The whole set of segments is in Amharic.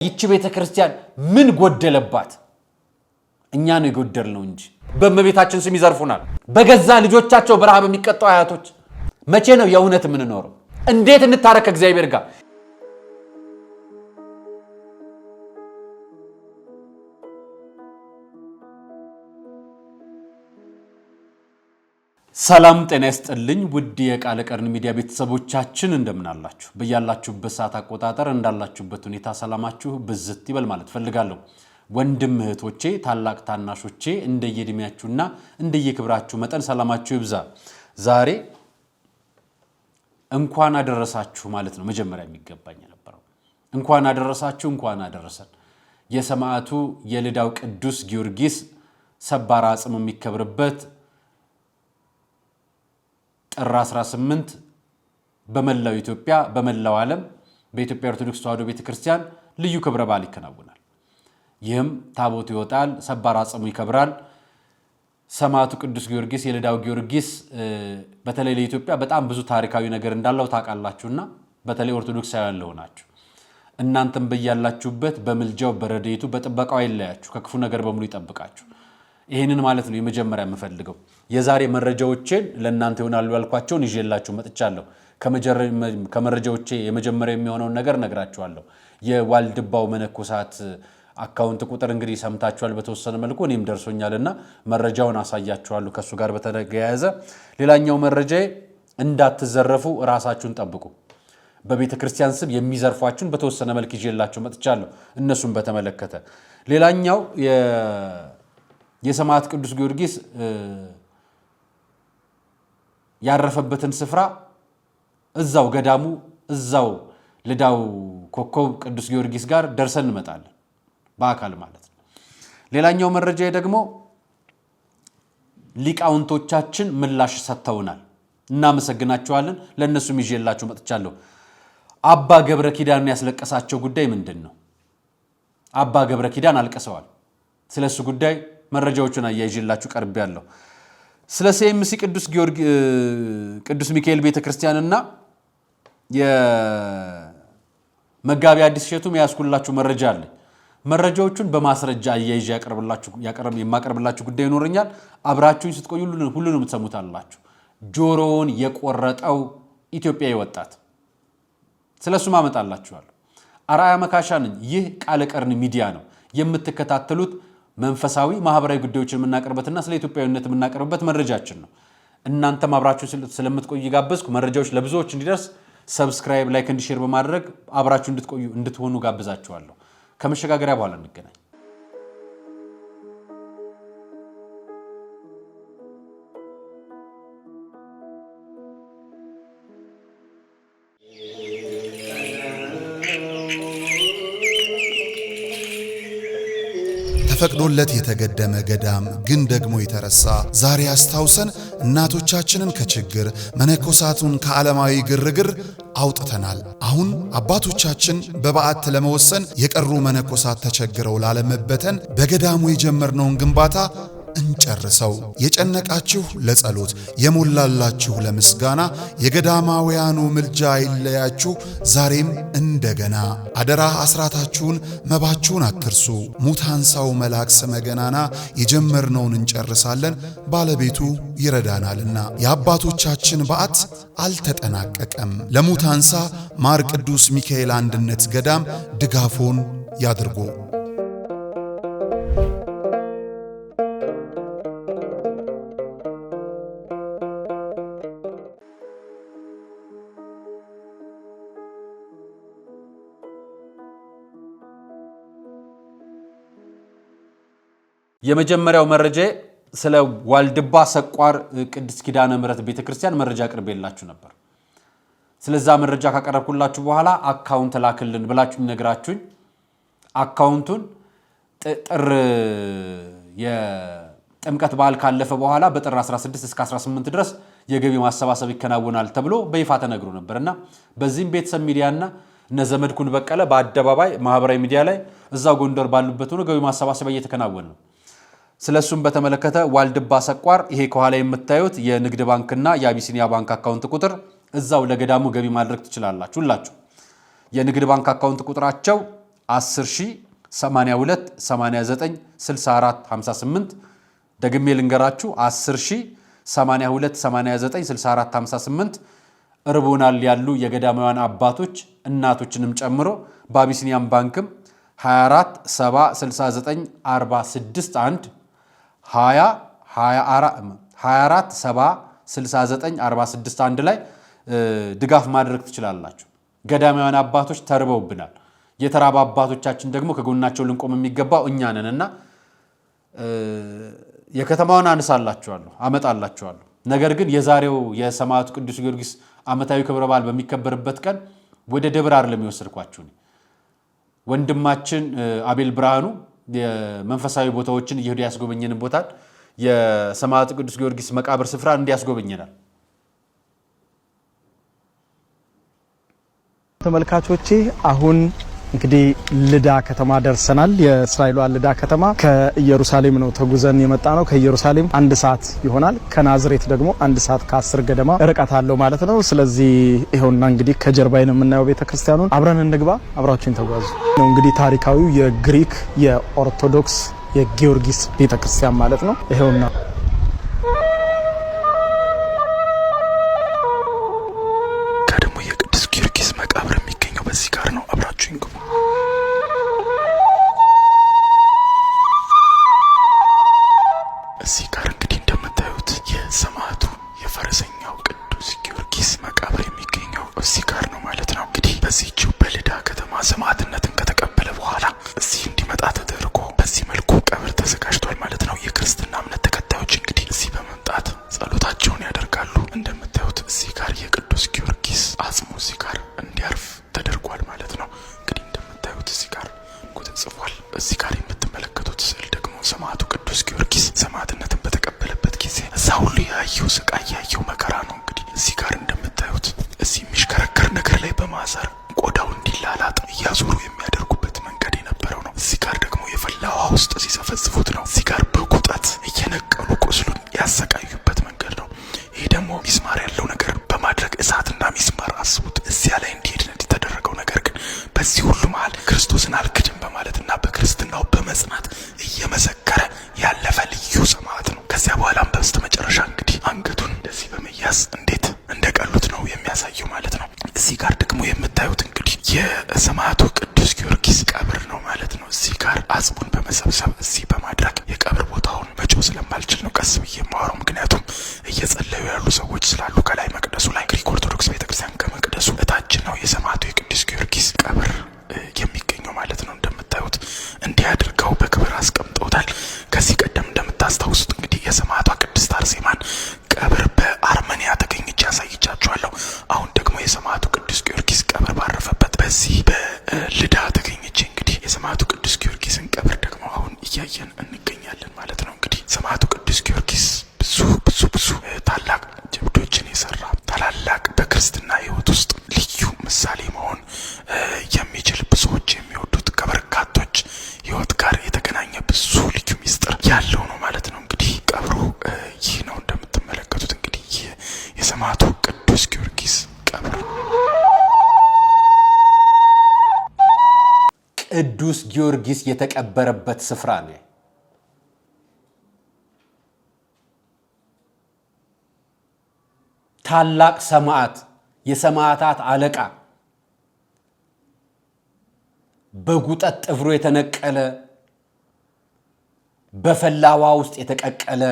ይቺ ቤተክርስቲያን ምን ጎደለባት? እኛን የጎደልነው እንጂ በእመቤታችን ስም ይዘርፉናል። በገዛ ልጆቻቸው በረሃብ የሚቀጣው አያቶች መቼ ነው የእውነት የምንኖረው? እንዴት እንታረቅ ከእግዚአብሔር ጋር? ሰላም ጤና ይስጥልኝ ውድ የቃለ ቀርን ሚዲያ ቤተሰቦቻችን እንደምን አላችሁ? በያላችሁበት ሰዓት አቆጣጠር እንዳላችሁበት ሁኔታ ሰላማችሁ ብዝት ይበል ማለት ፈልጋለሁ። ወንድም እህቶቼ፣ ታላቅ ታናሾቼ እንደየእድሜያችሁና እንደየክብራችሁ መጠን ሰላማችሁ ይብዛ። ዛሬ እንኳን አደረሳችሁ ማለት ነው መጀመሪያ የሚገባኝ የነበረው። እንኳን አደረሳችሁ፣ እንኳን አደረሰን። የሰማዕቱ የልዳው ቅዱስ ጊዮርጊስ ሰባራ አጽም የሚከብርበት ጥር 18 በመላው ኢትዮጵያ በመላው ዓለም በኢትዮጵያ ኦርቶዶክስ ተዋሕዶ ቤተክርስቲያን ልዩ ክብረ በዓል ይከናወናል። ይህም ታቦቱ ይወጣል፣ ሰባራ አጽሙ ይከብራል። ሰማዕቱ ቅዱስ ጊዮርጊስ የልዳው ጊዮርጊስ በተለይ ለኢትዮጵያ በጣም ብዙ ታሪካዊ ነገር እንዳለው ታውቃላችሁና በተለይ ኦርቶዶክሳውያን ለሆናችሁ እናንተም በያላችሁበት በምልጃው በረድኤቱ በጥበቃው አይለያችሁ፣ ከክፉ ነገር በሙሉ ይጠብቃችሁ። ይሄንን ማለት ነው የመጀመሪያ የምፈልገው። የዛሬ መረጃዎችን ለእናንተ ይሆናሉ ያልኳቸውን ይዤላችሁ መጥቻለሁ። ከመረጃዎቼ የመጀመሪያ የሚሆነውን ነገር ነግራችኋለሁ። የዋልድባው መነኮሳት አካውንት ቁጥር እንግዲህ ሰምታችኋል በተወሰነ መልኩ፣ እኔም ደርሶኛልና መረጃውን አሳያችኋለሁ ከሱ ጋር በተያያዘ። ሌላኛው መረጃዬ እንዳትዘረፉ ራሳችሁን ጠብቁ። በቤተ ክርስቲያን ስም የሚዘርፏችሁን በተወሰነ መልክ ይዤላችሁ መጥቻለሁ፣ እነሱን በተመለከተ። ሌላኛው የሰማዕት ቅዱስ ጊዮርጊስ ያረፈበትን ስፍራ እዛው ገዳሙ እዛው ልዳው ኮከብ ቅዱስ ጊዮርጊስ ጋር ደርሰን እንመጣለን በአካል ማለት ነው። ሌላኛው መረጃ ደግሞ ሊቃውንቶቻችን ምላሽ ሰጥተውናል፣ እናመሰግናቸዋለን። ለእነሱም ይዤላችሁ መጥቻለሁ። አባ ገብረ ኪዳን ያስለቀሳቸው ጉዳይ ምንድን ነው? አባ ገብረ ኪዳን አልቀሰዋል። ስለሱ ጉዳይ መረጃዎቹን አያይዤላችሁ ቀርቤያለሁ። ስለ ሲኤምሲ ቅዱስ ሚካኤል ቤተክርስቲያንና የመጋቢ አዲስ እሸቱም ያስኩላችሁ መረጃ አለ። መረጃዎቹን በማስረጃ አያይዤ የማቀርብላችሁ ጉዳይ ይኖረኛል። አብራችሁኝ ስትቆዩ ሁሉንም ትሰሙታላችሁ። ጆሮውን የቆረጠው ኢትዮጵያዊ ወጣት ስለሱም አመጣላችኋለሁ። አርአያ መካሻ ነኝ። ይህ ቃለ ቀርን ሚዲያ ነው። የምትከታተሉት መንፈሳዊ ማህበራዊ ጉዳዮችን የምናቀርበትና ስለ ኢትዮጵያዊነት የምናቀርብበት መረጃችን ነው። እናንተም አብራችሁ ስለምትቆዩ ጋብዝኩ። መረጃዎች ለብዙዎች እንዲደርስ ሰብስክራይብ፣ ላይክ፣ እንዲሼር በማድረግ አብራችሁ እንድትሆኑ ጋብዛችኋለሁ። ከመሸጋገሪያ በኋላ እንገናኝ። ፈቅዶለት የተገደመ ገዳም ግን ደግሞ የተረሳ ዛሬ አስታውሰን እናቶቻችንን ከችግር መነኮሳቱን ከዓለማዊ ግርግር አውጥተናል። አሁን አባቶቻችን በበዓት ለመወሰን የቀሩ መነኮሳት ተቸግረው ላለመበተን በገዳሙ የጀመርነውን ግንባታ እንጨርሰው። የጨነቃችሁ ለጸሎት የሞላላችሁ ለምስጋና የገዳማውያኑ ምልጃ አይለያችሁ ዛሬም እንደገና። አደራ አስራታችሁን መባችሁን አትርሱ። ሙታንሳው መልአክ ስመ ገናና የጀመርነውን እንጨርሳለን ባለቤቱ ይረዳናልና። የአባቶቻችን በዓት አልተጠናቀቀም። ለሙታንሳ ማር ቅዱስ ሚካኤል አንድነት ገዳም ድጋፎን ያድርጉ። የመጀመሪያው መረጃ ስለ ዋልድባ ሰቋር ቅድስት ኪዳነ ምሕረት ቤተክርስቲያን መረጃ አቅርቤላችሁ ነበር። ስለዛ መረጃ ካቀረብኩላችሁ በኋላ አካውንት ላክልን ብላችሁ ነግራችሁኝ አካውንቱን ጥር የጥምቀት በዓል ካለፈ በኋላ በጥር 16 እስከ 18 ድረስ የገቢ ማሰባሰብ ይከናወናል ተብሎ በይፋ ተነግሮ ነበርና በዚህም ቤተሰብ ሚዲያና እነዘመድኩን በቀለ በአደባባይ ማህበራዊ ሚዲያ ላይ እዛው ጎንደር ባሉበት ሆኖ ገቢ ማሰባሰብ እየተከናወነ ነው። ስለሱም በተመለከተ ዋልድባ ሰቋር ይሄ ከኋላ የምታዩት የንግድ ባንክና የአቢሲኒያ ባንክ አካውንት ቁጥር እዛው ለገዳሙ ገቢ ማድረግ ትችላላችሁ። ሁላችሁ የንግድ ባንክ አካውንት ቁጥራቸው 10082 89 64 58 ደግሜ ልንገራችሁ 10082 89 64 58 እርቦናል ያሉ የገዳማውያን አባቶች እናቶችንም ጨምሮ በአቢሲኒያን ባንክም 24 70 69 46 1 20 24 70 69 46 1 ላይ ድጋፍ ማድረግ ትችላላችሁ። ገዳማውያን አባቶች ተርበውብናል። የተራባ አባቶቻችን ደግሞ ከጎናቸው ልንቆም የሚገባው እኛ ነንና የከተማውን አንሳላችኋለሁ አመጣላችኋለሁ። ነገር ግን የዛሬው የሰማዕቱ ቅዱስ ጊዮርጊስ ዓመታዊ ክብረ በዓል በሚከበርበት ቀን ወደ ደብር አይደለም የሚወስድኳችሁ። ወንድማችን አቤል ብርሃኑ የመንፈሳዊ ቦታዎችን እየሄዱ ያስጎበኘን ቦታን የሰማዕቱ ቅዱስ ጊዮርጊስ መቃብር ስፍራ እንዲያስጎበኘናል። ተመልካቾቼ አሁን እንግዲህ ልዳ ከተማ ደርሰናል። የእስራኤሏ ልዳ ከተማ ከኢየሩሳሌም ነው ተጉዘን የመጣ ነው። ከኢየሩሳሌም 1 ሰዓት ይሆናል። ከናዝሬት ደግሞ 1 ሰዓት ከ10 ገደማ ርቀት አለው ማለት ነው። ስለዚህ ይሄውና እንግዲህ ከጀርባዬን የምናየው ቤተክርስቲያኑን አብረን እንግባ። አብራችሁን ተጓዙ። ነው እንግዲህ ታሪካዊው የግሪክ የኦርቶዶክስ የጊዮርጊስ ቤተክርስቲያን ማለት ነው። ይሄውና ከደሞ የቅዱስ ጊዮርጊስ መቃብር የሚገኘው በዚህ ጋር ነው። አብራችሁን ግቡ። እዚህ ጋር እንግዲህ እንደምታዩት የሰማዕቱ የፈረሰኛው ቅዱስ ጊዮርጊስ መቃብር የሚገኘው እዚህ ጋር ነው ማለት ነው። እንግዲህ በዚህችው በልዳ ከተማ ሰማዕትነትን ከተቀበለ በኋላ እዚህ እንዲመጣ ተደርጎ በዚህ መልኩ ቀብር ተዘጋጅቷል ማለት ነው። የክርስትና እምነት ተከታዮች እንግዲህ እዚህ በመምጣት ጸሎታቸውን ያደርጋሉ። እንደምታዩት እዚህ ጋር የቅዱስ ጊዮርጊስ አጽሙ እዚህ ጋር እንዲያርፍ ተደርጓል ማለት ነው። እንግዲህ እንደምታዩት እዚህ ጋር ተጽፏል። እዚህ ጋር የምትመለከቱት ስዕል ደግሞ ሰማዕቱ ቅዱስ ጊዮርጊስ ሰማዕትነትን በተቀበለበት ጊዜ እዛ ሁሉ ያየው ስቃይ ያየው መከራ ነው። እንግዲህ እዚህ ጋር እንደምታዩት እዚህ የሚሽከረከር ነገር ላይ በማሰር ቆዳው እንዲላላጥ እያዞሩ የሚያደርጉበት መንገድ የነበረው ነው። እዚህ ጋር ደግሞ የፈላ ውሃ ውስጥ ሲሰፈስፉት ነው። እዚህ ጋር በቁጠት እየነቀሉ ቁስሉን ያሰቃዩበት መንገድ ነው። ይህ ደግሞ ሚስማር ያለው ነገር በማድረግ እሳትና ሚስማር አስቡት እዚያ ላይ እንዲሄድ የተደረገው ነገር ግን በዚህ ሁሉ መሃል ክርስቶስን አልክድም በማለትና በክርስትናው በመጽናት እየመሰከረ ያለፈ ልዩ ሰማዕት ነው። ከዚያ በኋላም በስተመጨረሻ እንግዲህ አንገቱን እንደዚህ በመያዝ እንዴት እንደቀሉት ነው የሚያሳየው ማለት ነው። እዚህ ጋር ደግሞ የምታዩት እንግዲህ የሰማዕቱ ቅዱስ ጊዮርጊስ ቀብር ነው ማለት ነው። እዚህ ጋር አጽሙን በመሰብሰብ እዚህ በማድረግ የቀብር ቦታውን መጮህ ስለማልችል ነው ቀስ ብዬ የማወራው፣ ምክንያቱም እየጸለዩ ያሉ ሰዎች ስላሉ ከላይ መቅደሱ ላይ ግሪክ ኦርቶዶክስ ቤተክርስቲያን ከመቅደሱ እታች ነው የሰማዕቱ የቅዱስ ጊዮርጊስ ቀብር የሚገኘው ማለት ነው። እንደምታዩት እንዲህ አድርገው በክብር አስቀምጠውታል። ከዚህ ቀደም እንደምታስታውሱት እንግዲህ የሰማዕቷ ቅድስት አርሴማን ቀብር በአርመኒያ ተገኝቼ ያሳይቻችኋለሁ። አሁን ደግሞ የሰማዕቱ ቅዱስ ጊዮርጊስ ቀብር ባረፈበት በዚህ በልዳ ተገኝቼ እንግዲህ የሰማዕቱ ቅዱስ ጊዮርጊስን ቀብር ደግሞ አሁን እያየን እንገኛለን ማለት ነው። እንግዲህ ሰማዕቱ ቅዱስ ጊዮርጊስ ብዙ ታላቅ ጀብዶችን የሰራ ታላላቅ በክርስትና ሕይወት ውስጥ ልዩ ምሳሌ መሆን የሚችል ብዙዎች የሚወዱት ከበርካቶች ሕይወት ጋር የተገናኘ ብዙ ልዩ ሚስጥር ያለው ነው ማለት ነው። እንግዲህ ቀብሩ ይህ ነው እንደምትመለከቱት። እንግዲህ ይህ የሰማዕቱ ቅዱስ ጊዮርጊስ ቀብር ቅዱስ ጊዮርጊስ የተቀበረበት ስፍራ ነው። ታላቅ ሰማዕት፣ የሰማዕታት አለቃ፣ በጉጠት ጥፍሩ የተነቀለ፣ በፈላዋ ውስጥ የተቀቀለ፣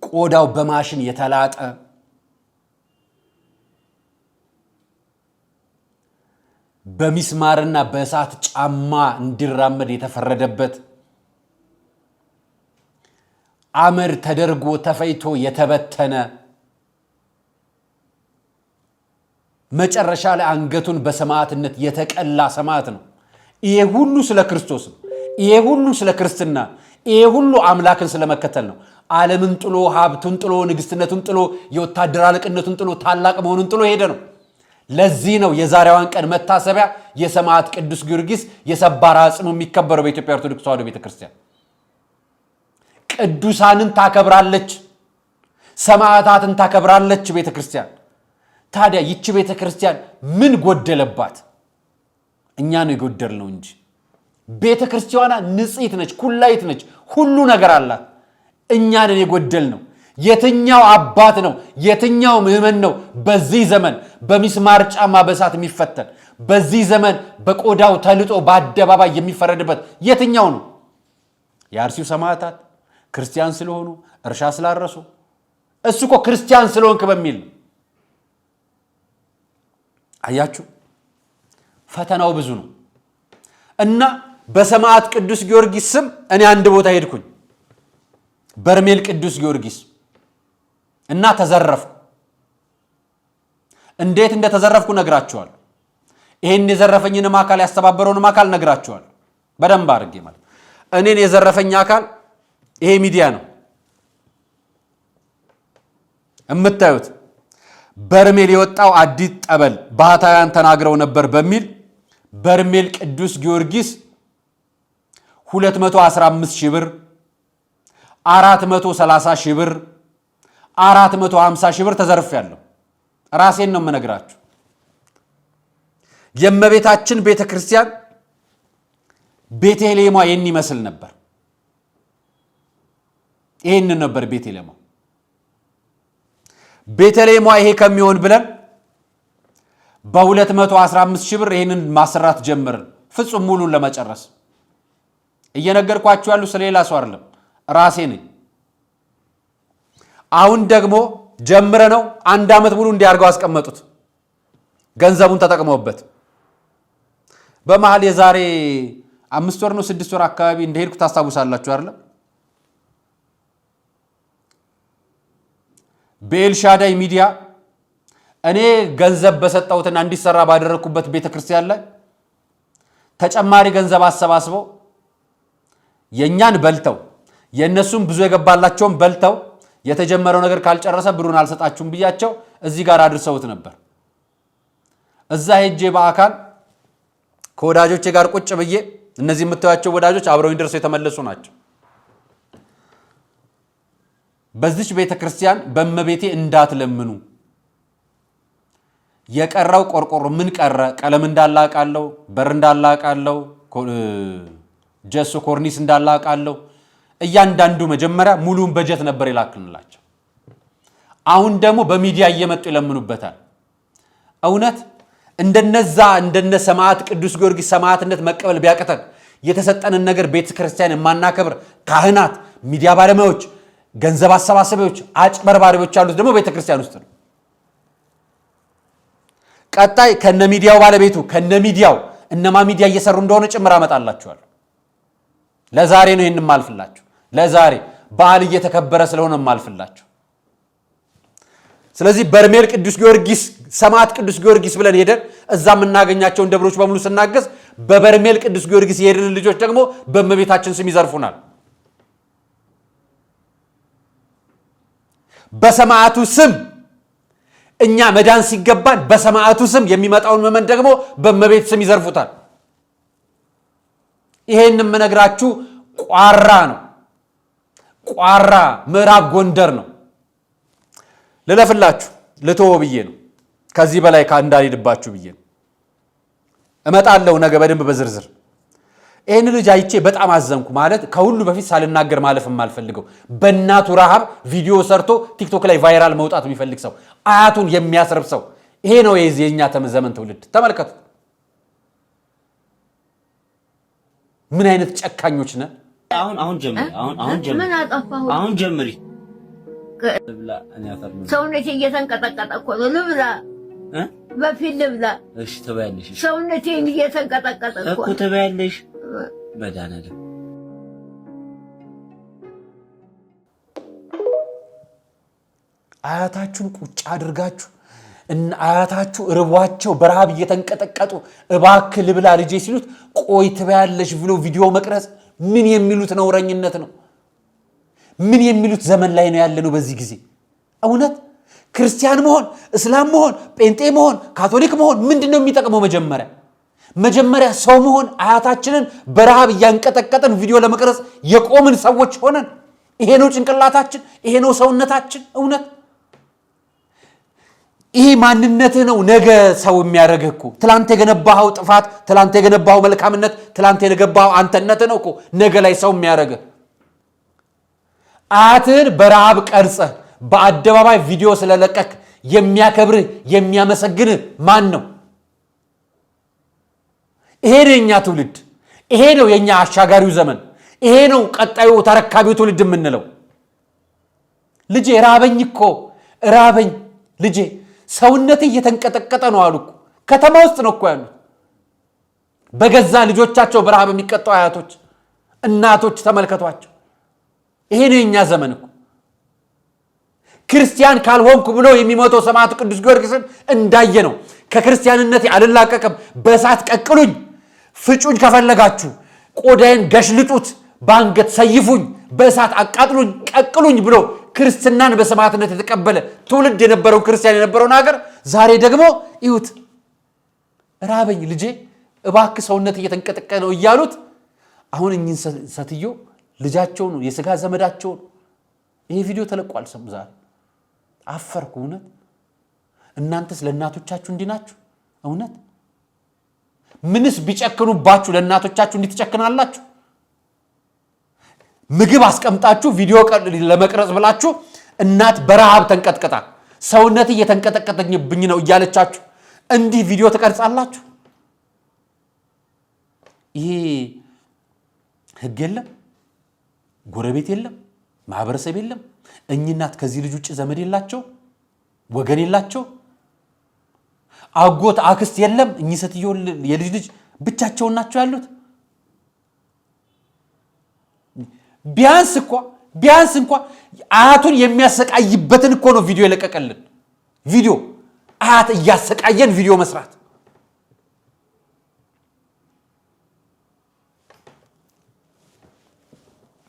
ቆዳው በማሽን የተላጠ፣ በሚስማርና በእሳት ጫማ እንዲራመድ የተፈረደበት፣ አመድ ተደርጎ ተፈይቶ የተበተነ፣ መጨረሻ ላይ አንገቱን በሰማዕትነት የተቀላ ሰማዕት ነው። ይሄ ሁሉ ስለ ክርስቶስ ነው። ይሄ ሁሉ ስለ ክርስትና፣ ይሄ ሁሉ አምላክን ስለመከተል ነው። ዓለምን ጥሎ ሀብቱን ጥሎ ንግስትነቱን ጥሎ የወታደር አለቅነቱን ጥሎ ታላቅ መሆኑን ጥሎ ሄደ ነው። ለዚህ ነው የዛሬዋን ቀን መታሰቢያ የሰማዕት ቅዱስ ጊዮርጊስ የሰባራ አጽሙ የሚከበረው በኢትዮጵያ ኦርቶዶክስ ተዋሕዶ ቤተክርስቲያን። ቅዱሳንን ታከብራለች፣ ሰማዕታትን ታከብራለች ቤተክርስቲያን። ታዲያ ይቺ ቤተክርስቲያን ምን ጎደለባት? እኛን የጎደል ነው እንጂ ቤተ ክርስቲያኗ ንጽሕት ነች፣ ኩላይት ነች፣ ሁሉ ነገር አላት። እኛን የጎደል ነው። የትኛው አባት ነው የትኛው ምእመን ነው በዚህ ዘመን በሚስማር ጫማ በሳት የሚፈተን? በዚህ ዘመን በቆዳው ተልጦ በአደባባይ የሚፈረድበት የትኛው ነው? የአርሲው ሰማዕታት ክርስቲያን ስለሆኑ እርሻ ስላረሱ እሱ እኮ ክርስቲያን ስለሆንክ በሚል ነው። አያችሁ ፈተናው ብዙ ነው። እና በሰማዕት ቅዱስ ጊዮርጊስ ስም እኔ አንድ ቦታ ሄድኩኝ፣ በርሜል ቅዱስ ጊዮርጊስ እና ተዘረፍኩ። እንዴት እንደተዘረፍኩ ነግራችኋለሁ። ይሄን የዘረፈኝንም አካል ያስተባበረውንም አካል ነግራችኋለሁ በደንብ አድርጌ። ማለት እኔን የዘረፈኝ አካል ይሄ ሚዲያ ነው እምታዩት። በርሜል የወጣው አዲስ ጠበል ባህታውያን ተናግረው ነበር በሚል በርሜል ቅዱስ ጊዮርጊስ 215 ሺህ ብር፣ 430 ሺህ ብር፣ 450 ሺህ ብር ተዘርፌያለሁ። ራሴን ነው የምነግራችሁ። የእመቤታችን ቤተ ክርስቲያን ቤተልሔሟ ይህን ይመስል ነበር። ይህን ነበር ቤተልሔሟ። ቤተልሔሟ ይሄ ከሚሆን ብለን በ215 ሺህ ብር ይህንን ማሰራት ጀመርን፣ ፍጹም ሙሉን ለመጨረስ። እየነገርኳችሁ ያሉ ስለሌላ ሰው አይደለም፣ ራሴ ነኝ። አሁን ደግሞ ጀምረ ነው 1 ዓመት ሙሉ እንዲያርገው አስቀመጡት፣ ገንዘቡን ተጠቅመውበት። በመሃል የዛሬ 5 ወር ነው 6 ወር አካባቢ እንደሄድኩ ታስታውሳላችሁ አይደል? በኤልሻዳይ ሚዲያ እኔ ገንዘብ በሰጠሁትና እንዲሰራ ባደረኩበት ቤተክርስቲያን ላይ ተጨማሪ ገንዘብ አሰባስበው የኛን በልተው የነሱም ብዙ የገባላቸውን በልተው የተጀመረው ነገር ካልጨረሰ ብሩን አልሰጣችሁም ብያቸው እዚህ ጋር አድርሰውት ነበር። እዛ ሄጄ በአካል ከወዳጆቼ ጋር ቁጭ ብዬ እነዚህ የምታዩቸው ወዳጆች አብረውኝ ደርሰው የተመለሱ ናቸው። በዚች ቤተክርስቲያን በእመቤቴ እንዳትለምኑ፣ የቀረው ቆርቆሮ ምን ቀረ? ቀለም እንዳላቃለው፣ በር እንዳላቃለው፣ ጀሶ ኮርኒስ እንዳላቃለው እያንዳንዱ መጀመሪያ ሙሉን በጀት ነበር ይላክልላቸው። አሁን ደግሞ በሚዲያ እየመጡ ይለምኑበታል። እውነት እንደነዛ እንደነ ሰማዕት ቅዱስ ጊዮርጊስ ሰማዕትነት መቀበል ቢያቀተን የተሰጠንን ነገር ቤተክርስቲያን የማናከብር ካህናት፣ ሚዲያ ባለሙያዎች፣ ገንዘብ አሰባሳቢዎች፣ አጭበርባሪዎች ያሉት ደግሞ ቤተክርስቲያን ውስጥ ነው። ቀጣይ ከነ ሚዲያው ባለቤቱ ከነ ሚዲያው እነማ ሚዲያ እየሰሩ እንደሆነ ጭምር አመጣላችኋል። ለዛሬ ነው ይሄን ማልፍላችሁ። ለዛሬ በዓል እየተከበረ ስለሆነ ማልፍላችሁ። ስለዚህ በርሜል ቅዱስ ጊዮርጊስ ሰማዕት ቅዱስ ጊዮርጊስ ብለን ሄደን እዛ የምናገኛቸውን ደብሮች በሙሉ ስናገዝ በበርሜል ቅዱስ ጊዮርጊስ የሄድን ልጆች ደግሞ በእመቤታችን ስም ይዘርፉናል። በሰማዕቱ ስም እኛ መዳን ሲገባን በሰማዕቱ ስም የሚመጣውን መመን ደግሞ በእመቤት ስም ይዘርፉታል። ይሄን የምነግራችሁ ቋራ ነው። ቋራ ምዕራብ ጎንደር ነው። ልለፍላችሁ ልተወ ብዬ ነው። ከዚህ በላይ እንዳልሄድባችሁ ብዬ ነው። እመጣለሁ ነገ በደንብ በዝርዝር። ይህን ልጅ አይቼ በጣም አዘንኩ። ማለት ከሁሉ በፊት ሳልናገር ማለፍ የማልፈልገው በእናቱ ረሃብ ቪዲዮ ሰርቶ ቲክቶክ ላይ ቫይራል መውጣት የሚፈልግ ሰው፣ አያቱን የሚያስርብ ሰው፣ ይሄ ነው የኛ ዘመን ትውልድ። ተመልከቱ ምን አይነት ጨካኞች ነን። አሁን ጀምሪ። ሰውነቴ እየተንቀጠቀጠ እኮ ነው። ልብላ በፊት ልብላ። እሺ ትበያለሽ። ሰውነቴ እየተንቀጠቀጠ እኮ ትበያለሽ። መድኃኒዓለም አያታችሁን ቁጭ አድርጋችሁ አያታችሁ ርቧቸው በረሃብ እየተንቀጠቀጡ እባክህ ልብላ ልጄ ሲሉት ቆይ ትበያለሽ ብሎ ቪዲዮ መቅረጽ ምን የሚሉት ነውረኝነት ነው? ምን የሚሉት ዘመን ላይ ነው ያለነው በዚህ ጊዜ? እውነት ክርስቲያን መሆን፣ እስላም መሆን፣ ጴንጤ መሆን፣ ካቶሊክ መሆን ምንድነው የሚጠቅመው? መጀመሪያ ሰው መሆን። አያታችንን በረሃብ እያንቀጠቀጠን ቪዲዮ ለመቅረጽ የቆምን ሰዎች ሆነን ይሄ ነው ጭንቅላታችን፣ ይሄ ነው ሰውነታችን። እውነት ይሄ ማንነትህ ነው ነገ ሰው የሚያደርግህ እኮ። ትላንት የገነባኸው ጥፋት፣ ትላንት የገነባኸው መልካምነት፣ ትላንት የገነባኸው አንተነትህ ነው እኮ ነገ ላይ ሰው የሚያደርግህ። አያትህን በረሃብ ቀርጸህ በአደባባይ ቪዲዮ ስለለቀክ የሚያከብርህ የሚያመሰግንህ ማን ነው? ይሄ ነው የኛ ትውልድ። ይሄ ነው የኛ አሻጋሪው ዘመን። ይሄ ነው ቀጣዩ ተረካቢው ትውልድ የምንለው። ልጄ ራበኝ እኮ ራበኝ ልጄ፣ ሰውነቴ እየተንቀጠቀጠ ነው አሉ እኮ። ከተማ ውስጥ ነው እኮ ያሉት። በገዛ ልጆቻቸው በረሃብ የሚቀጡ አያቶች እናቶች ተመልከቷቸው። ይሄ ነው የኛ ዘመን እኮ። ክርስቲያን ካልሆንኩ ብሎ የሚሞተው ሰማዕቱ ቅዱስ ጊዮርጊስን እንዳየ ነው። ከክርስቲያንነቴ አልላቀቅም፣ በእሳት ቀቅሉኝ፣ ፍጩኝ፣ ከፈለጋችሁ ቆዳዬን ገሽልጡት፣ በአንገት ሰይፉኝ፣ በእሳት አቃጥሉኝ፣ ቀቅሉኝ ብሎ ክርስትናን በሰማዕትነት የተቀበለ ትውልድ የነበረው ክርስቲያን የነበረውን ሀገር ዛሬ ደግሞ ይሁት ራበኝ ልጄ እባክህ ሰውነት እየተንቀጠቀ ነው እያሉት አሁን እኚህን ሴትዮ ልጃቸው ነው የስጋ ዘመዳቸው ነው። ይሄ ቪዲዮ ተለቋል። ሰሙ ዛሬ አፈርኩ። እውነት እናንተስ ለእናቶቻችሁ እንዲህ ናችሁ? እውነት ምንስ ቢጨክኑባችሁ ለእናቶቻችሁ እንዲህ ትጨክናላችሁ? ምግብ አስቀምጣችሁ ቪዲዮ ለመቅረጽ ብላችሁ እናት በረሃብ ተንቀጥቀጣ ሰውነት እየተንቀጠቀጠብኝ ነው እያለቻችሁ እንዲህ ቪዲዮ ትቀርጻላችሁ? ይሄ ህግ የለም፣ ጎረቤት የለም፣ ማህበረሰብ የለም። እኚህ እናት ከዚህ ልጅ ውጭ ዘመድ የላቸው፣ ወገን የላቸው፣ አጎት አክስት የለም። እኚህ ሴትዮ የልጅ ልጅ ብቻቸውን ናቸው ያሉት። ቢያንስ እንኳ አያቱን የሚያሰቃይበትን እኮ ነው ቪዲዮ የለቀቀልን። ቪዲዮ አያት እያሰቃየን ቪዲዮ መስራት።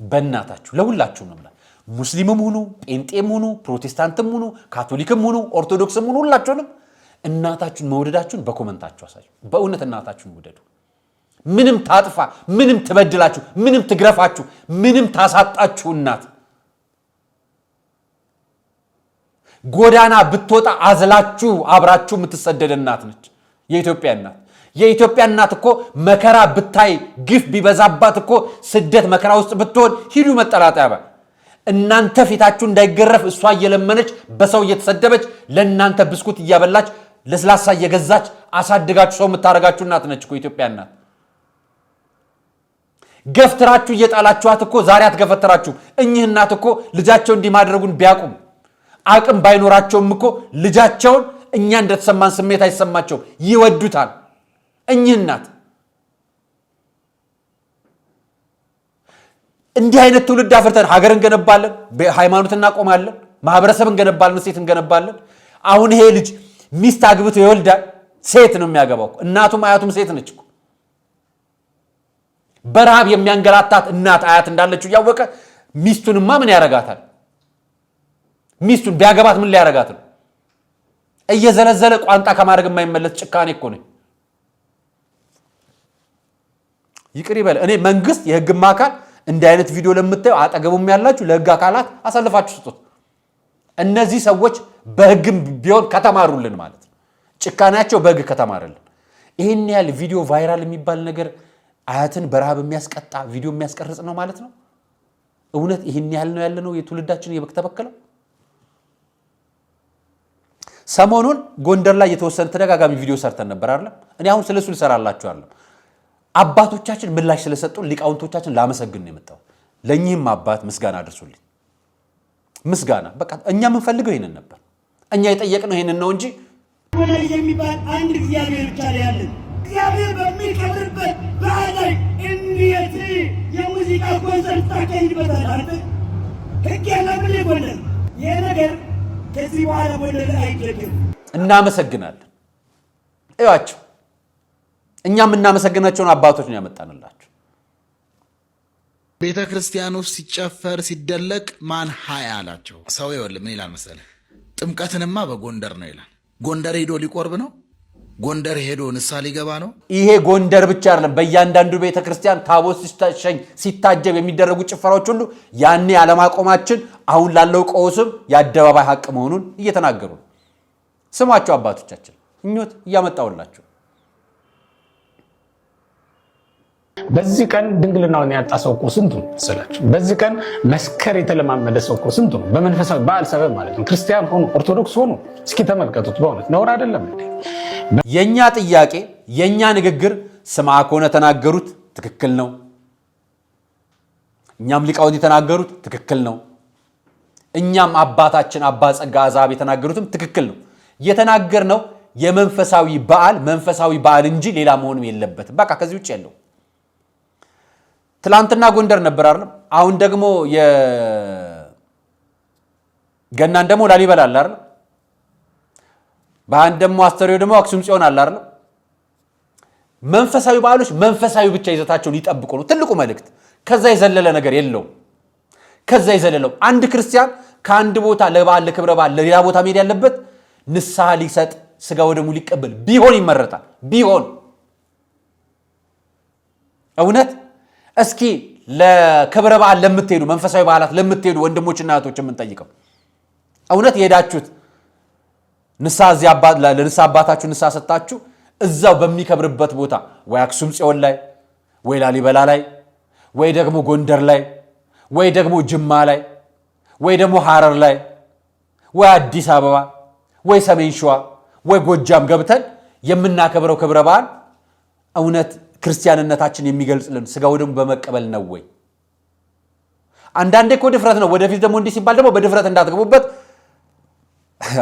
በእናታችሁ ለሁላችሁም ነው። ሙስሊምም ሁኑ፣ ጴንጤም ሁኑ፣ ፕሮቴስታንትም ሁኑ፣ ካቶሊክም ሁኑ፣ ኦርቶዶክስም ሁኑ፣ ሁላችሁንም እናታችሁን መውደዳችሁን በኮመንታችሁ አሳዩ። በእውነት እናታችሁን ውደዱ። ምንም ታጥፋ፣ ምንም ትበድላችሁ፣ ምንም ትግረፋችሁ፣ ምንም ታሳጣችሁ እናት ጎዳና ብትወጣ አዝላችሁ አብራችሁ የምትሰደድ እናት ነች የኢትዮጵያ እናት። የኢትዮጵያ እናት እኮ መከራ ብታይ ግፍ ቢበዛባት እኮ ስደት መከራ ውስጥ ብትሆን ሂዱ መጠላጠያ እናንተ ፊታችሁ እንዳይገረፍ እሷ እየለመነች በሰው እየተሰደበች ለእናንተ ብስኩት እያበላች ለስላሳ እየገዛች አሳድጋችሁ ሰው የምታረጋችሁ እናት ነች እኮ ኢትዮጵያ እናት። ገፍትራችሁ እየጣላችኋት እኮ ዛሬ አትገፈትራችሁ። እኚህ እናት እኮ ልጃቸው እንዲህ ማድረጉን ቢያቁም አቅም ባይኖራቸውም እኮ ልጃቸውን እኛ እንደተሰማን ስሜት አይሰማቸው፣ ይወዱታል። እኚህ እናት እንዲህ አይነት ትውልድ አፍርተን ሀገር እንገነባለን፣ ሃይማኖት እናቆማለን፣ ማህበረሰብ እንገነባለን፣ ሴት እንገነባለን። አሁን ይሄ ልጅ ሚስት አግብቶ ይወልዳል፣ ሴት ነው የሚያገባው። እናቱም አያቱም ሴት ነች እኮ። በረሃብ የሚያንገላታት እናት አያት እንዳለችው እያወቀ ሚስቱንማ ምን ያረጋታል? ሚስቱን ቢያገባት ምን ሊያረጋት ነው? እየዘለዘለ ቋንጣ ከማድረግ የማይመለስ ጭካኔ እኮ ነው። ይቅር ይበል። እኔ መንግስት የህግማ አካል እንዲህ አይነት ቪዲዮ ለምታዩ አጠገቡም ያላችሁ ለህግ አካላት አሳልፋችሁ ስጡት። እነዚህ ሰዎች በህግም ቢሆን ከተማሩልን ማለት ነው። ጭካኔያቸው በህግ ከተማረልን ይህን ያህል ቪዲዮ ቫይራል የሚባል ነገር አያትን በረሃብ የሚያስቀጣ ቪዲዮ የሚያስቀርጽ ነው ማለት ነው። እውነት ይህን ያህል ነው ያለነው የትውልዳችን የበግ ተበከለው። ሰሞኑን ጎንደር ላይ የተወሰነ ተደጋጋሚ ቪዲዮ ሰርተን ነበር አይደል? እኔ አሁን ስለሱ ልሰራላችኋለሁ። አባቶቻችን ምላሽ ስለሰጡ ሊቃውንቶቻችን ላመሰግን ነው የመጣው። ለኚህም አባት ምስጋና አድርሱልኝ። ምስጋና በቃ እኛ የምንፈልገው ይሄንን ነበር። እኛ የጠየቅነው ይሄንን ነው እንጂ ወላጅ የሚባል አንድ እግዚአብሔር ብቻ ነው ያለን። እግዚአብሔር በሚከብርበት በዓል ላይ እንዴት የሙዚቃ ኮንሰርት ታካሂድበታለህ? አንተ ህግ ያለምን ጎንደር ይሄ ነገር ከዚህ በኋላ ጎንደር አይደለም። እናመሰግናለን። እያቸው እኛ የምናመሰግናቸውን አባቶች ነው ያመጣንላችሁ። ቤተ ክርስቲያን ውስጥ ሲጨፈር ሲደለቅ ማን ሀያ አላቸው? ሰው ይወል ምን ይላል መሰለህ? ጥምቀትንማ በጎንደር ነው ይላል። ጎንደር ሄዶ ሊቆርብ ነው? ጎንደር ሄዶ ንስሐ ሊገባ ነው? ይሄ ጎንደር ብቻ አይደለም። በእያንዳንዱ ቤተ ክርስቲያን ታቦት ሲታጀብ የሚደረጉ ጭፈራዎች ሁሉ ያኔ አለማቆማችን አሁን ላለው ቀውስም የአደባባይ ሀቅ መሆኑን እየተናገሩ ነው። ስማቸው አባቶቻችን እኞት እያመጣውላችሁ በዚህ ቀን ድንግልናውን ያጣ ሰው እኮ ስንቱ ነው መሰላችሁ? በዚህ ቀን መስከር የተለማመደ ሰው እኮ ስንቱ ነው? በመንፈሳዊ በዓል ሰበብ ማለት ነው። ክርስቲያን ሆኑ ኦርቶዶክስ ሆኑ እስኪ ተመልከቱት። በእውነት ነውር አይደለም እንዴ? የኛ ጥያቄ የኛ ንግግር ስማ ከሆነ ተናገሩት ትክክል ነው። እኛም ሊቃውንት የተናገሩት ትክክል ነው። እኛም አባታችን አባ ጸጋ አዛብ የተናገሩትም ትክክል ነው። የተናገርነው የመንፈሳዊ በዓል እንጂ ሌላ መሆንም የለበትም። በቃ ከዚህ ውጭ ያለው ትላንትና ጎንደር ነበር አይደል? አሁን ደግሞ የገናን ደግሞ ላሊበላ አለ አይደል? በአንድ ደግሞ አስተርእዮ ደግሞ አክሱም ጽዮን አለ አይደል? መንፈሳዊ በዓሎች መንፈሳዊ ብቻ ይዘታቸውን ይጠብቁ ነው ትልቁ መልእክት። ከዛ የዘለለ ነገር የለውም። ከዛ የዘለለው አንድ ክርስቲያን ከአንድ ቦታ ለበዓል ለክብረ በዓል ለሌላ ቦታ መሄድ ያለበት ንስሐ ሊሰጥ ስጋ ወደሙ ሊቀበል ቢሆን ይመረጣል። ቢሆን እውነት እስኪ ለክብረ በዓል ለምትሄዱ መንፈሳዊ በዓላት ለምትሄዱ ወንድሞችና እህቶች የምንጠይቀው እውነት የሄዳችሁት ለንስሐ አባታችሁ ንስሐ ሰጣችሁ እዛው በሚከብርበት ቦታ ወይ አክሱም ጽዮን ላይ ወይ ላሊበላ ላይ ወይ ደግሞ ጎንደር ላይ ወይ ደግሞ ጅማ ላይ ወይ ደግሞ ሐረር ላይ ወይ አዲስ አበባ ወይ ሰሜን ሸዋ ወይ ጎጃም ገብተን የምናከብረው ክብረ በዓል እውነት ክርስቲያንነታችን የሚገልጽልን ስጋው ደግሞ በመቀበል ነው ወይ? አንዳንዴ እኮ ድፍረት ነው። ወደፊት ደግሞ እንዲህ ሲባል ደግሞ በድፍረት እንዳትገቡበት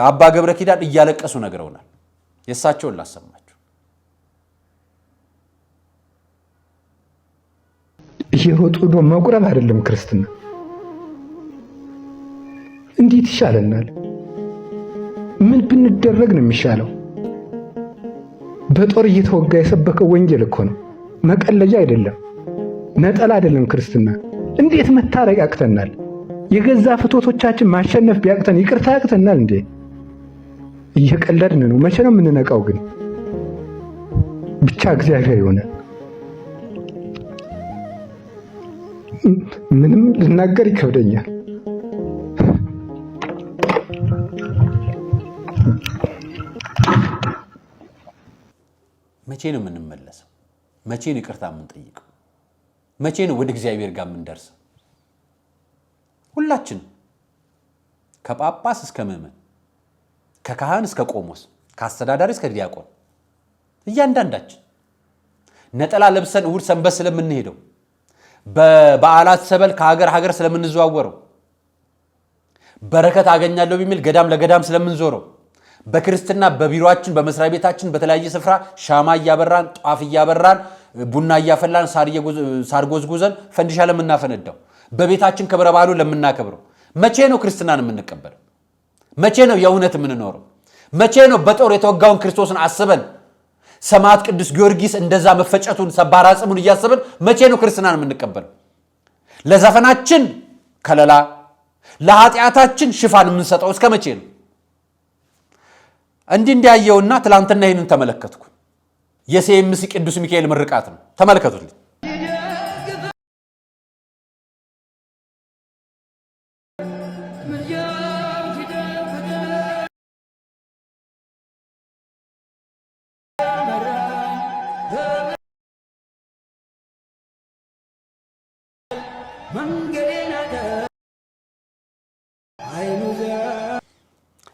አባ ገብረ ኪዳን እያለቀሱ ነግረውናል። የእሳቸውን ላሰማችሁ። እየሮጡ ዶ መቁረብ አይደለም ክርስትና። እንዴት ይሻለናል? ምን ብንደረግ ነው የሚሻለው? በጦር እየተወጋ የሰበከው ወንጌል እኮ ነው። መቀለጃ አይደለም፣ ነጠላ አይደለም ክርስትና። እንዴት መታረቅ ያቅተናል? የገዛ ፍቶቶቻችን ማሸነፍ ቢያቅተን ይቅርታ ያቅተናል እንዴ? እየቀለድን ነው። መቼ ነው የምንነቃው ግን? ብቻ እግዚአብሔር ይሆናል። ምንም ልናገር ይከብደኛል። መቼ ነው የምንመለሰው? መቼ ነው ይቅርታ የምንጠይቀው? መቼ ነው ወደ እግዚአብሔር ጋር የምንደርሰው? ሁላችንም ከጳጳስ እስከ ምዕመን፣ ከካህን እስከ ቆሞስ፣ ከአስተዳዳሪ እስከ ዲያቆን እያንዳንዳችን ነጠላ ለብሰን እሑድ ሰንበት ስለምንሄደው፣ በበዓላት ሰበል ከሀገር ሀገር ስለምንዘዋወረው፣ በረከት አገኛለሁ በሚል ገዳም ለገዳም ስለምንዞረው፣ በክርስትና በቢሮአችን በመስሪያ ቤታችን በተለያየ ስፍራ ሻማ እያበራን ጧፍ እያበራን ቡና እያፈላን ሳር ጎዝጉዘን ፈንዲሻ ለምናፈነዳው፣ በቤታችን ክብረ በዓሉን ለምናከብረው መቼ ነው ክርስትናን የምንቀበለው? መቼ ነው የእውነት የምንኖረው? መቼ ነው በጦር የተወጋውን ክርስቶስን አስበን ሰማዕት ቅዱስ ጊዮርጊስ እንደዛ መፈጨቱን ሰባራ ጽሙን እያስበን መቼ ነው ክርስትናን የምንቀበለው? ለዘፈናችን ከለላ ለኃጢአታችን ሽፋን የምንሰጠው እስከ መቼ ነው? እንዲያየውና ትላንትና ይህንን ተመለከትኩ። የሴምሲ ቅዱስ ሚካኤል ምርቃት ነው። ተመልከቱልኝ።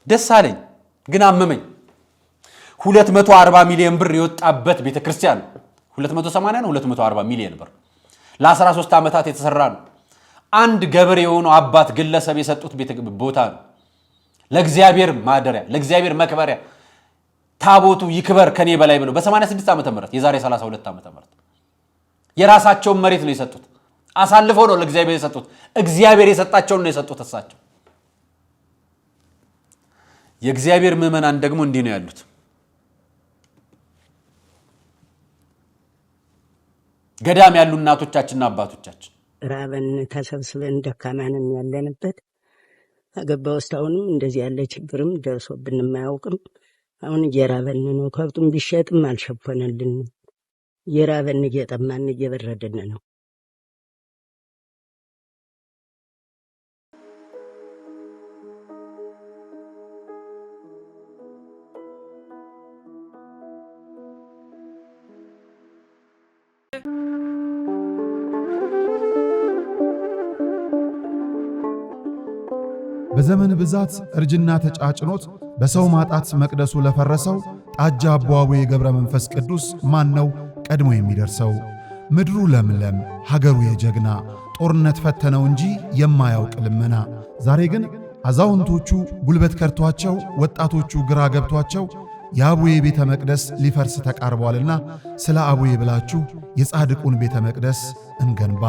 ደስ አለኝ ግን አመመኝ። 240 ሚሊዮን ብር የወጣበት ቤተክርስቲያን 280 ነው 240 ሚሊዮን ብር ለ13 ዓመታት የተሰራ ነው። አንድ ገበሬ የሆነው አባት ግለሰብ የሰጡት ቦታ ነው። ለእግዚአብሔር ማደሪያ፣ ለእግዚአብሔር መክበሪያ ታቦቱ ይክበር ከኔ በላይ ብለው በ86 ዓመተ ምህረት የዛሬ 32 ዓመተ ምህረት የራሳቸውን መሬት ነው የሰጡት። አሳልፈው ነው ለእግዚአብሔር የሰጡት። እግዚአብሔር የሰጣቸውን ነው የሰጡት እሳቸው። የእግዚአብሔር ምዕመናን ደግሞ እንዲህ ነው ያሉት። ገዳም ያሉ እናቶቻችንና አባቶቻችን ራበን ተሰብስበን ደካማንን ያለንበት አገባ ውስጥ አሁንም እንደዚህ ያለ ችግርም ደርሶብን የማያውቅም። አሁን እየራበን ነው። ከብቱም ቢሸጥም አልሸፈነልን። እየራበን እየጠማን እየበረድን ነው። በዘመን ብዛት እርጅና ተጫጭኖት በሰው ማጣት መቅደሱ ለፈረሰው ጣጃ አቧዌ ገብረ መንፈስ ቅዱስ ማን ነው ቀድሞ የሚደርሰው? ምድሩ ለምለም ሀገሩ የጀግና ጦርነት ፈተነው እንጂ የማያውቅ ልመና። ዛሬ ግን አዛውንቶቹ ጉልበት ከርቷቸው ወጣቶቹ ግራ ገብቷቸው የአቡዬ ቤተ መቅደስ ሊፈርስ ተቃርቧልና ስለ አቡዬ ብላችሁ የጻድቁን ቤተ መቅደስ እንገንባ።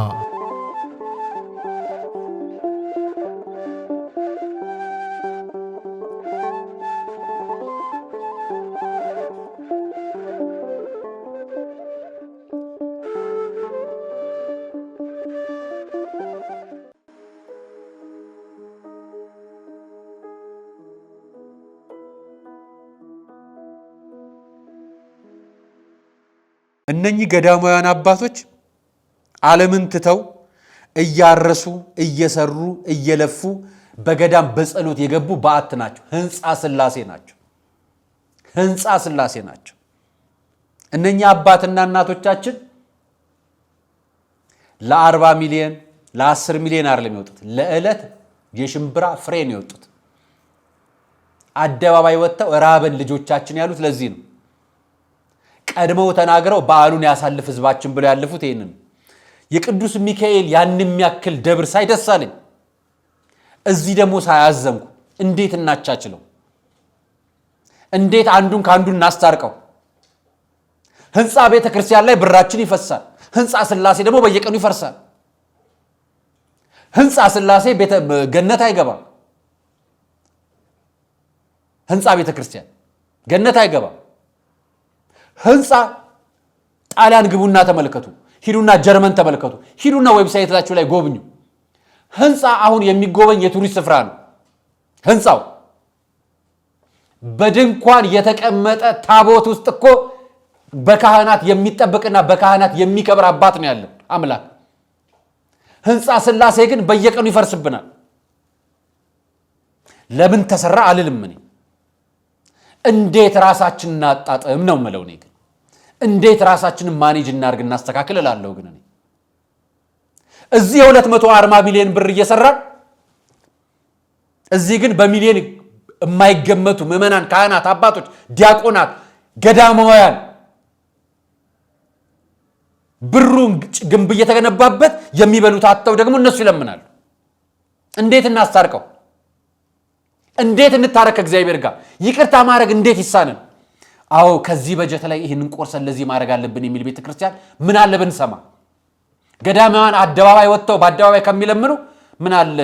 እነኚህ ገዳማውያን አባቶች ዓለምን ትተው እያረሱ እየሰሩ እየለፉ በገዳም በጸሎት የገቡ በዓት ናቸው። ሕንፃ ሥላሴ ናቸው። ሕንፃ ሥላሴ ናቸው። እነኚህ አባትና እናቶቻችን ለ40 ሚሊዮን ለ10 ሚሊዮን አይደለም የወጡት፣ ለዕለት የሽምብራ ፍሬ ነው የወጡት። አደባባይ ወጥተው ራበን ልጆቻችን ያሉት ለዚህ ነው። ቀድመው ተናግረው በዓሉን ያሳልፍ ህዝባችን ብለው ያለፉት ይሄንን። የቅዱስ ሚካኤል ያን የሚያክል ደብር ሳይደሳለኝ እዚህ ደግሞ ሳያዘንኩ እንዴት እናቻችለው? እንዴት አንዱን ካንዱ እናስታርቀው? ሕንፃ ቤተ ክርስቲያን ላይ ብራችን ይፈሳል። ሕንፃ ሥላሴ ደግሞ በየቀኑ ይፈርሳል። ሕንፃ ሥላሴ ገነት አይገባም። ሕንፃ ቤተ ክርስቲያን ገነት አይገባም። ሕንፃ ጣሊያን ግቡና ተመልከቱ፣ ሂዱና ጀርመን ተመልከቱ፣ ሂዱና ዌብሳይታቸው ላይ ጎብኙ። ሕንፃ አሁን የሚጎበኝ የቱሪስት ስፍራ ነው። ሕንፃው በድንኳን የተቀመጠ ታቦት ውስጥ እኮ በካህናት የሚጠበቅና በካህናት የሚከብር አባት ነው ያለው አምላክ። ሕንፃ ሥላሴ ግን በየቀኑ ይፈርስብናል። ለምን ተሰራ አልልም እኔ። እንዴት ራሳችንን እናጣጥም ነው የምለው እኔ። ግን እንዴት ራሳችንን ማኔጅ እናርግ እናስተካክል እላለሁ። ግን እኔ እዚህ 240 ሚሊዮን ብር እየሰራን እዚህ ግን በሚሊዮን የማይገመቱ ምዕመናን፣ ካህናት፣ አባቶች፣ ዲያቆናት፣ ገዳማውያን ብሩን ግንብ እየተገነባበት የሚበሉት አጥተው ደግሞ እነሱ ይለምናሉ። እንዴት እናስታርቀው? እንዴት እንታረቅ ከእግዚአብሔር ጋር? ይቅርታ ማድረግ እንዴት ይሳነን? አዎ ከዚህ በጀት ላይ ይህንን ቆርሰን ለዚህ ማድረግ አለብን የሚል ቤተክርስቲያን ምን አለ ብንሰማ። ገዳማውያን አደባባይ ወጥተው በአደባባይ ከሚለምኑ ምን አለ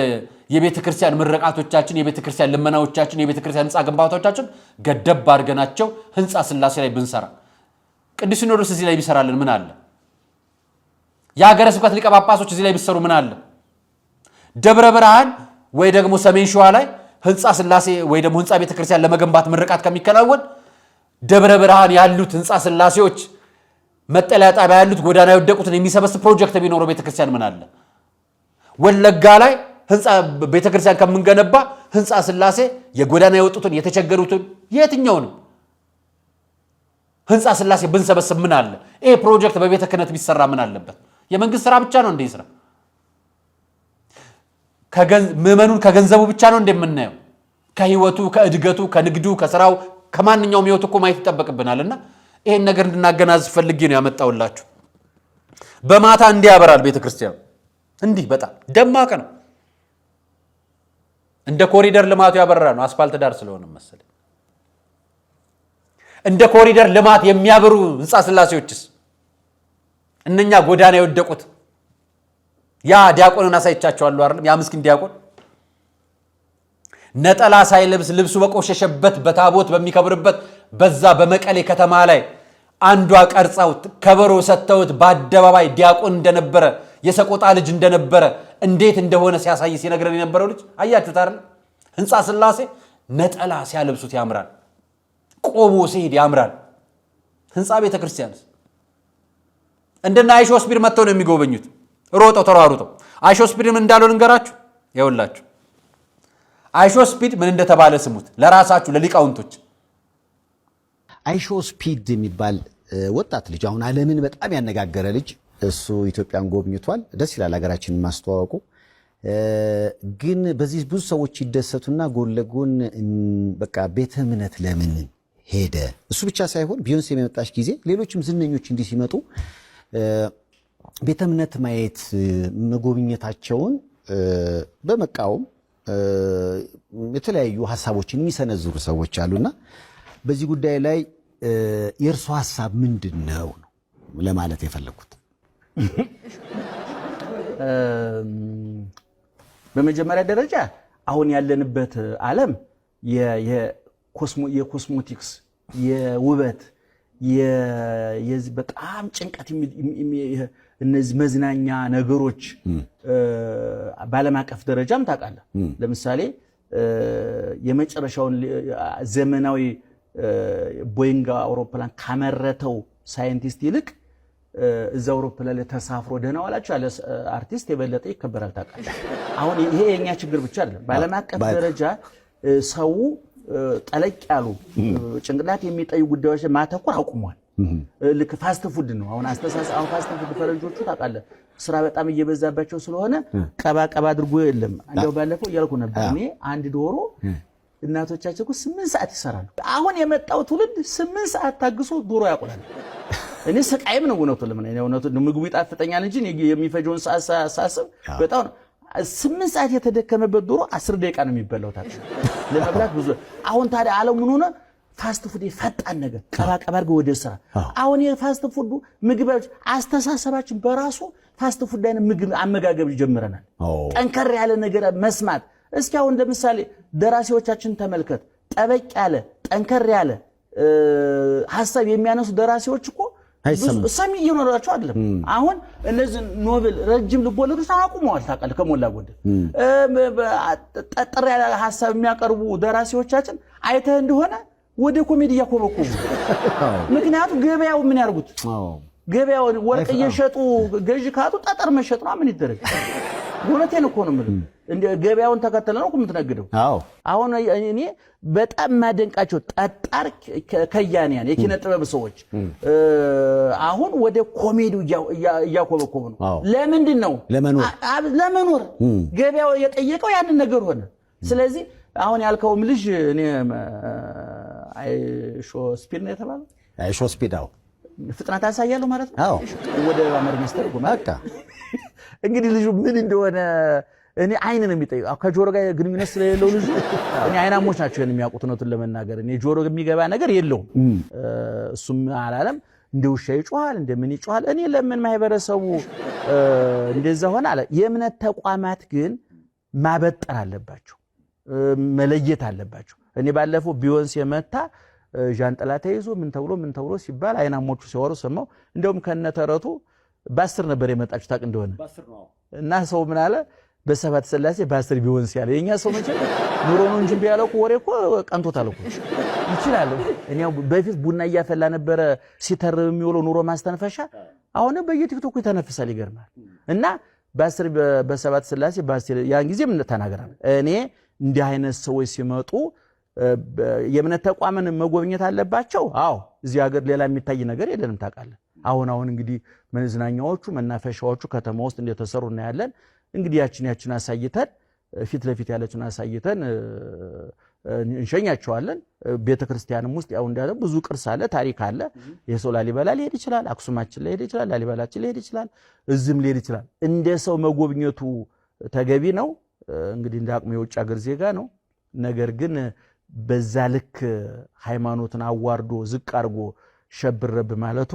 የቤተክርስቲያን ምረቃቶቻችን፣ የቤተክርስቲያን ልመናዎቻችን፣ የቤተክርስቲያን ህንፃ ግንባታዎቻችን ገደብ አድርገናቸው ሕንፃ ሥላሴ ላይ ብንሰራ፣ ቅዱስ ሲኖዶስ እዚህ ላይ ቢሰራልን ምን አለ? የሀገረ ስብከት ሊቀ ጳጳሶች እዚህ ላይ ቢሰሩ ምን አለ? ደብረ ብርሃን ወይ ደግሞ ሰሜን ሸዋ ላይ ሕንፃ ሥላሴ ወይ ደግሞ ሕንፃ ቤተክርስቲያን ለመገንባት ምርቃት ከሚከናወን ደብረ ብርሃን ያሉት ሕንፃ ሥላሴዎች መጠለያ ጣቢያ ያሉት ጎዳና የወደቁትን የሚሰበስብ ፕሮጀክት ቢኖረው ቤተክርስቲያን ምን አለ? ወለጋ ላይ ሕንፃ ቤተክርስቲያን ከምንገነባ ሕንፃ ሥላሴ የጎዳና የወጡትን የተቸገሩትን የትኛውንም ሕንፃ ሥላሴ ብንሰበስብ ምን አለ? ይሄ ፕሮጀክት በቤተ ክህነት ቢሰራ ምን አለበት? የመንግስት ስራ ብቻ ነው እንዴ ስራ? ምዕመኑን ከገንዘቡ ብቻ ነው እንደምናየው? ከህይወቱ፣ ከእድገቱ፣ ከንግዱ፣ ከስራው፣ ከማንኛውም ህይወት እኮ ማየት ይጠበቅብናልና ይሄን ነገር እንድናገናዝብ ፈልጌ ነው ያመጣውላችሁ። በማታ እንዲህ ያበራል ቤተክርስቲያኑ። እንዲህ በጣም ደማቅ ነው። እንደ ኮሪደር ልማቱ ያበራ ነው። አስፋልት ዳር ስለሆነ መሰለኝ። እንደ ኮሪደር ልማት የሚያበሩ ሕንፃ ሥላሴዎችስ እነኛ ጎዳና የወደቁት ያ ዲያቆንን አሳይቻቸዋለሁ አይደል? ያ ምስኪን ዲያቆን ነጠላ ሳይለብስ ልብሱ በቆሸሸበት በታቦት በሚከብርበት በዛ በመቀሌ ከተማ ላይ አንዷ ቀርጻው ከበሮ ሰጥተውት በአደባባይ ዲያቆን እንደነበረ የሰቆጣ ልጅ እንደነበረ እንዴት እንደሆነ ሲያሳይ ሲነግረን የነበረው ልጅ አያችሁት አይደል? ሕንፃ ሥላሴ ነጠላ ሲያለብሱት ያምራል፣ ቆሞ ሲሄድ ያምራል። ሕንፃ ቤተ ክርስቲያንስ እንደና አይሾ ስፒድ መጥተው ነው የሚጎበኙት፣ ሮጠው ተሯሩጠው። አይሾ ስፒድ ምን እንዳለው ልንገራችሁ። ይኸውላችሁ አይሾ ስፒድ ምን እንደተባለ ስሙት ለራሳችሁ ለሊቃውንቶች። አይሾ ስፒድ የሚባል ወጣት ልጅ አሁን ዓለምን በጣም ያነጋገረ ልጅ፣ እሱ ኢትዮጵያን ጎብኝቷል። ደስ ይላል ሀገራችንን ማስተዋወቁ። ግን በዚህ ብዙ ሰዎች ይደሰቱና ጎን ለጎን በቃ ቤተ እምነት ለምን ሄደ? እሱ ብቻ ሳይሆን ቢዮንሴ የመጣች ጊዜ ሌሎችም ዝነኞች እንዲህ ሲመጡ ቤተ እምነት ማየት መጎብኘታቸውን በመቃወም የተለያዩ ሐሳቦችን የሚሰነዝሩ ሰዎች አሉና በዚህ ጉዳይ ላይ የእርሱ ሐሳብ ምንድነው ለማለት የፈለኩት? በመጀመሪያ ደረጃ አሁን ያለንበት ዓለም የኮስሞቲክስ የውበት የዚህ በጣም ጭንቀት እነዚህ መዝናኛ ነገሮች በዓለም አቀፍ ደረጃም ታውቃለህ። ለምሳሌ የመጨረሻውን ዘመናዊ ቦይንግ አውሮፕላን ካመረተው ሳይንቲስት ይልቅ እዛ አውሮፕላን ላይ ተሳፍሮ ደህና ዋላችሁ ያለ አርቲስት የበለጠ ይከበራል። ታውቃለህ። አሁን ይሄ የኛ ችግር ብቻ አይደለም። በዓለም አቀፍ ደረጃ ሰው ጠለቅ ያሉ ጭንቅላት የሚጠዩ ጉዳዮች ማተኮር አቁሟል። ልክ ፋስት ፉድ ነው አሁን አስተሳሰብ ፋስት ፉድ ፈረንጆቹ ታውቃለህ ስራ በጣም እየበዛባቸው ስለሆነ ቀባ አድርጎ የለም። እንደው ባለፈው እያልኩ ነበር እኔ አንድ ዶሮ እናቶቻቸው 8 ሰዓት ይሰራሉ። አሁን የመጣው ትውልድ 8 ሰዓት ታግሶ ዶሮ ያቆላል። እኔ ሰቃይም ነው እውነቱ ምግቡ ይጣፍጠኛል እንጂ የሚፈጀውን ሰዓት ሳስብ በጣም 8 ሰዓት የተደከመበት ዶሮ 10 ደቂቃ ነው የሚበላው ታዲያ ለመብላት ብዙ። አሁን ታዲያ ዓለም ምን ሆነ? ፋስት ፉድ ፈጣን ነገር ቀባ አድርጎ ወደ ስራ። አሁን የፋስት ፉድ ምግቦች አስተሳሰባችን በራሱ ፋስት ፉድ አይነት ምግብ አመጋገብ ጀምረናል። ጠንከር ያለ ነገር መስማት። እስኪ አሁን ለምሳሌ ደራሲዎቻችን ተመልከት። ጠበቅ ያለ ጠንከር ያለ ሐሳብ የሚያነሱ ደራሲዎች እኮ ሰሚ እየኖራቸው አይደለም። አሁን እነዚህ ኖቤል ረጅም ልቦለዶች አቁመዋል ታውቃለህ። ከሞላ ጎደል ጠጠር ያለ ሐሳብ የሚያቀርቡ ደራሲዎቻችን አይተህ እንደሆነ ወደ ኮሜዲ ያኮበኮቡ። ምክንያቱም ገበያው ምን ያርጉት? ገበያው ወርቅ እየሸጡ ገዢ ካጡ ጠጠር መሸጥ ነው። ምን ይደረግ? እውነቴን እኮ ነው የምልህ። እንደ ገበያውን ተከተለ ነው የምትነግደው። አሁን እኔ በጣም ማደንቃቸው ጠጣር ከያንያን የኪነ ጥበብ ሰዎች አሁን ወደ ኮሜዲው እያኮበኮቡ ነው። ለምንድን ነው? ለመኖር ገበያው የጠየቀው ያንን ነገር ሆነ። ስለዚህ አሁን ያልከውም ልጅ እኔ አይሾ ስፒድ ነው የተባለው። አይሾ ስፒድ አው ፍጥነት አሳያለሁ ማለት ነው። ወደ አማርኛ ስተርጉም በቃ እንግዲህ ልጁ ምን እንደሆነ እኔ አይን ነው የሚጠይቀው። ከጆሮ ጋር ግንኙነት ስለሌለው ልጁ እኔ አይናሞች ናቸው የሚያውቁት ነው ለመናገር። እኔ ጆሮ የሚገባ ነገር የለውም። እሱም አላለም እንደ ውሻ ይጮሃል እንደምን ይጮሃል። እኔ ለምን ማህበረሰቡ እንደዛ ሆነ አለ። የእምነት ተቋማት ግን ማበጠር አለባቸው፣ መለየት አለባቸው። እኔ ባለፈው ቢዮንስ የመታ ዣንጥላ ተይዞ ምን ተብሎ ሲባል አይናሞቹ ሲወሩ ሰማው። እንደውም ከነተረቱ በ10 ነበር የመጣችው ታቅ እንደሆነ እና ሰው ምን አለ በሰባት ስላሴ በ10 ቢዮንስ ያለ የኛ ሰው መቼ ኑሮ ነው እንጂ ቢያለው ወሬ እኮ ቀንቶታል እኮ ይችላል። እኔ በፊት ቡና እያፈላ ነበር ሲተርብ የሚውለው ኑሮ ማስተንፈሻ። አሁን በየቲክቶኩ ይተነፍሳል። ይገርማል። እና በ10 በሰባት ስላሴ በ10 ያን ጊዜ ምን ተናገራል። እኔ እንዲህ አይነት ሰዎች ሲመጡ የእምነት ተቋምን መጎብኘት አለባቸው። አዎ እዚህ ሀገር ሌላ የሚታይ ነገር የለንም ታውቃለህ። አሁን እንግዲህ መዝናኛዎቹ መናፈሻዎቹ ከተማ ውስጥ እንደተሰሩ እናያለን። እንግዲህ ያችን አሳይተን ፊት ለፊት ያለችን አሳይተን እንሸኛቸዋለን። ቤተክርስቲያንም ውስጥ ያው እንዳለ ብዙ ቅርስ አለ፣ ታሪክ አለ። የሰው ላሊበላ ሊሄድ ይችላል፣ አክሱማችን ሊሄድ ይችላል፣ ላሊበላችን ሊሄድ ይችላል፣ እዝም ሊሄድ ይችላል። እንደ ሰው መጎብኘቱ ተገቢ ነው። እንግዲህ እንደ አቅሙ የውጭ ሀገር ዜጋ ነው። ነገር ግን በዛ ልክ ሃይማኖትን አዋርዶ ዝቅ አድርጎ ሸብረብ ማለቱ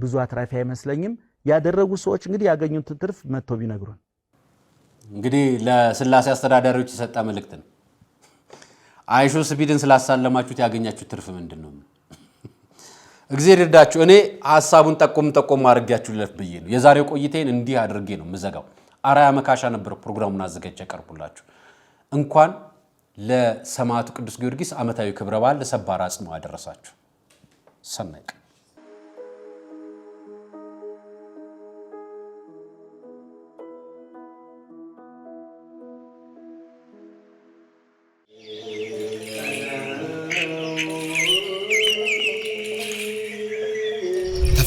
ብዙ አትራፊ አይመስለኝም። ያደረጉ ሰዎች እንግዲህ ያገኙትን ትርፍ መተው ቢነግሩን። እንግዲህ ለስላሴ አስተዳዳሪዎች የሰጠ መልእክት ነው። አይሾ ስፒድን ስላሳለማችሁት ያገኛችሁት ትርፍ ምንድነው? እግዚአብሔር ይርዳችሁ። እኔ ሐሳቡን ጠቆም አድርጋችሁ ለፍ ብዬ ነው የዛሬው ቆይታዬን እንዲህ አድርጌ ነው ምዘጋው። አራያ መካሻ ነበር ፕሮግራሙን አዘጋጅቼ ቀርቡላችሁ። እንኳን ለሰማዕቱ ቅዱስ ጊዮርጊስ ዓመታዊ ክብረ በዓል ለሰባራ አጽሙ አደረሳችሁ። ሰናይ ቀን።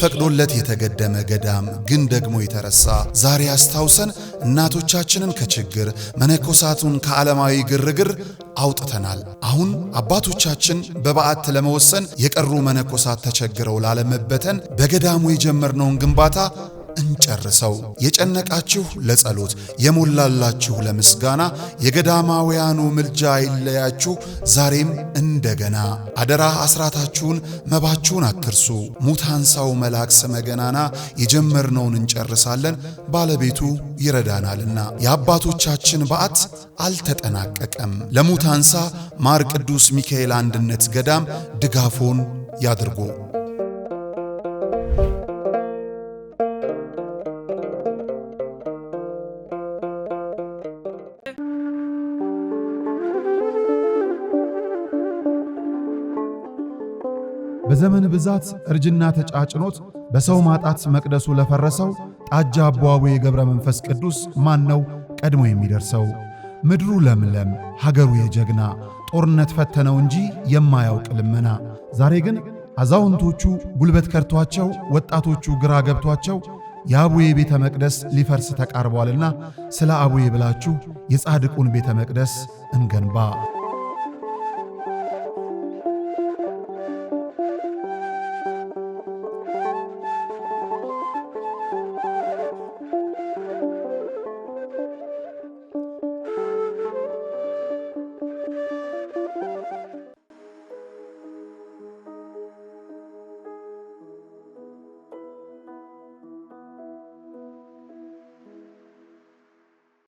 ተፈቅዶለት የተገደመ ገዳም ግን ደግሞ የተረሳ ዛሬ አስታውሰን እናቶቻችንን ከችግር መነኮሳቱን ከዓለማዊ ግርግር አውጥተናል። አሁን አባቶቻችን በበዓት ለመወሰን የቀሩ መነኮሳት ተቸግረው ላለመበተን በገዳሙ የጀመርነውን ግንባታ እንጨርሰው። የጨነቃችሁ ለጸሎት የሞላላችሁ ለምስጋና የገዳማውያኑ ምልጃ ይለያችሁ ዛሬም እንደገና። አደራ አስራታችሁን መባችሁን አትርሱ። ሙታንሳው መልአክ ስመ ገናና የጀመርነውን እንጨርሳለን ባለቤቱ ይረዳናልና። የአባቶቻችን በዓት አልተጠናቀቀም። ለሙታንሳ ማር ቅዱስ ሚካኤል አንድነት ገዳም ድጋፎን ያድርጉ። በዘመን ብዛት እርጅና ተጫጭኖት በሰው ማጣት መቅደሱ ለፈረሰው ጣጃ አቧዌ የገብረ መንፈስ ቅዱስ ማን ነው ቀድሞ የሚደርሰው? ምድሩ ለምለም ሀገሩ የጀግና ጦርነት ፈተነው እንጂ የማያውቅ ልመና። ዛሬ ግን አዛውንቶቹ ጉልበት ከርቷቸው ወጣቶቹ ግራ ገብቷቸው የአቡዬ ቤተ መቅደስ ሊፈርስ ተቃርቧልና ስለ አቡዬ ብላችሁ የጻድቁን ቤተ መቅደስ እንገንባ።